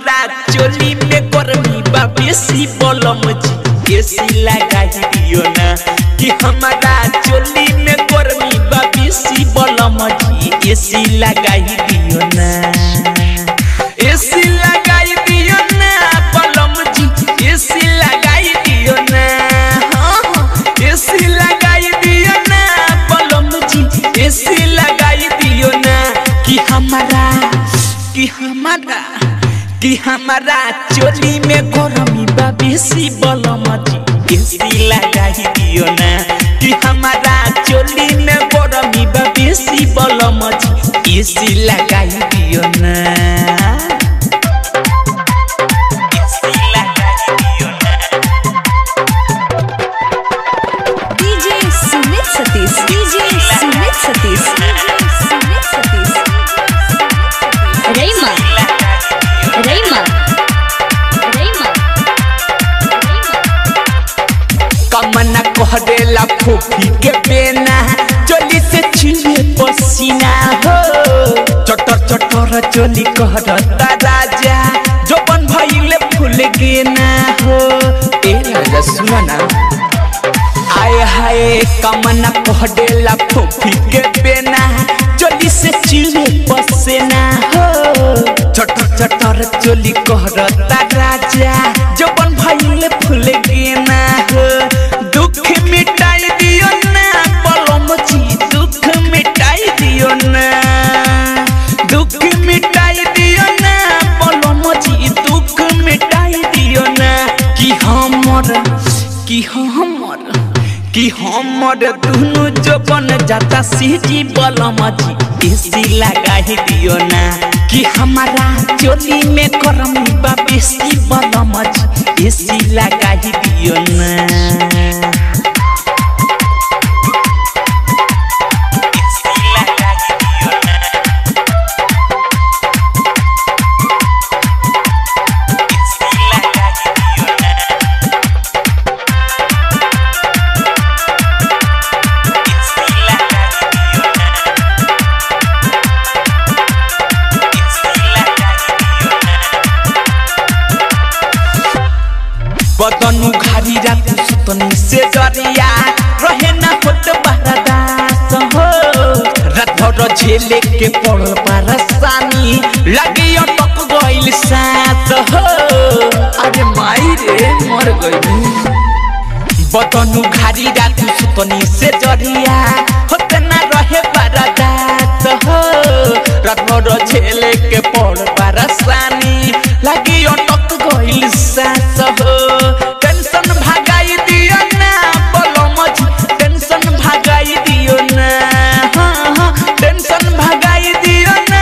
हमारा चोली में गर्मी बा बेसी बलम जी एसी लगा दियो ना कि हमारा चोली में गर्मी बा बेसी बलम जी एसी लगा दियो ना एसी लगा दियो ना बलम जी एसी लगा दियो ना एसी लगा दियो ना बलम जी एसी लगा दियो ना कि हमारा चोली में गर्मी बा बेसी बलम जी एसी लगा दियो ना कि हमारा चोली में गर्मी बा बेसी बलम जी एसी लगा दियो ना एसी लगा दियो ना डीजे सुमित सतीश रेमा कमना कह देला फूफी के बेना चोली से छिले पसीना हो चटर चटर चोली कहता राजा जोबन भइले फूल गेना हो ए राजा सुना ना आए हाय कमना कह देला फूफी के बेना चोली से छिले पसीना हो चटर चटर चोली कहता राजा जोबन भइले फूल गेना हो दुख मिटाई दियो ना बलम जी दुख मिटाई दियो ना दुख मिटाई दियो ना बलम जी दुख मिटाई दियो ना कि हमर दुनु जबन जाता सीटी बलम जी एसी लगा दियो ना कि हमारा चोली में गर्मी बा बेसी बलम जी एसी लगा दियो ना बदनु घारी रात सुतनी से डरिया रहे ना होत बहरदास हो रात भर झेले के पड़ल परेशानी लगे अटक गइल साथ हो अरे माई रे मर गइल बदनु घारी रात सुतनी से डरिया होत ना रहे बहरदास हो रात भर झेले के पड़ल परेशानी लगे अटक गइल साथ हो टेंशन भगाई दियो ना बलम जी टेंशन भगाई दियो ना टेंशन भगाई दियो ना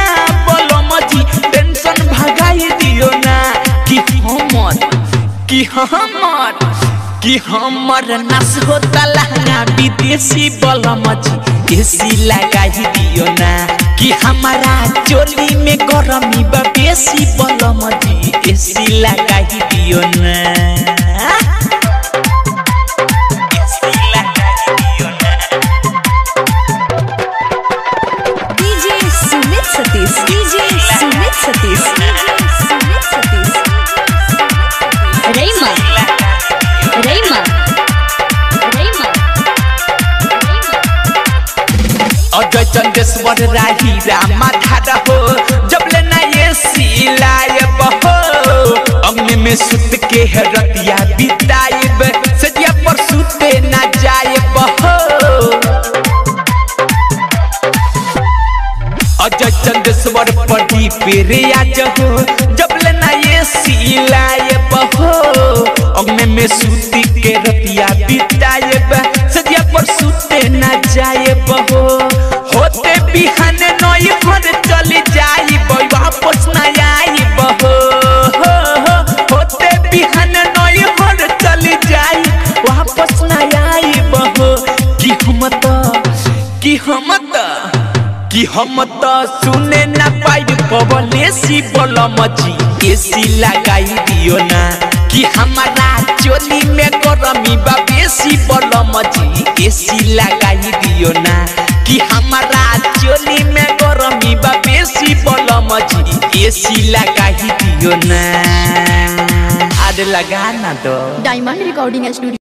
बलम जी टेंशन भगाई दियो ना कि हमर नाश होता लहंगा विदेशी बलम जी एसी लगा दियो ना कि हमारा चोली में गर्मी बा बेसी बलम जी एसी लगा दियो ना डीजे सुमित सतीश रेमा अजय चंदेश्वर राही रामा धारा हो जब लेना ये सिलायब हो अग्नि में सुत के रतिया बिताइब सदिया पर सुते ना जायब हो अजय चंदेश्वर पढ़ी पेरे आज हो जब लेना ये सिलायब हो अग्नि में सुत के रतिया बिताइब सदिया पर सुते ना जायब हो होते बिहान नई घर चली जाई वापस ना आईब हो होते बिहान नई घर चली जाई वापस ना आईब हो कि हम तो सुने ना पाई पवलेसी बलम जी एसी लगाई दियो ना कि हमारा चोली में गर्मी बा बेसी बलम जी एसी लगाई दियो ना कि हमारा चोली में गर्मी बा बेसी बलम जी एसी लगा ही दियो ना, आज लगा ना दो। Diamond recording studio.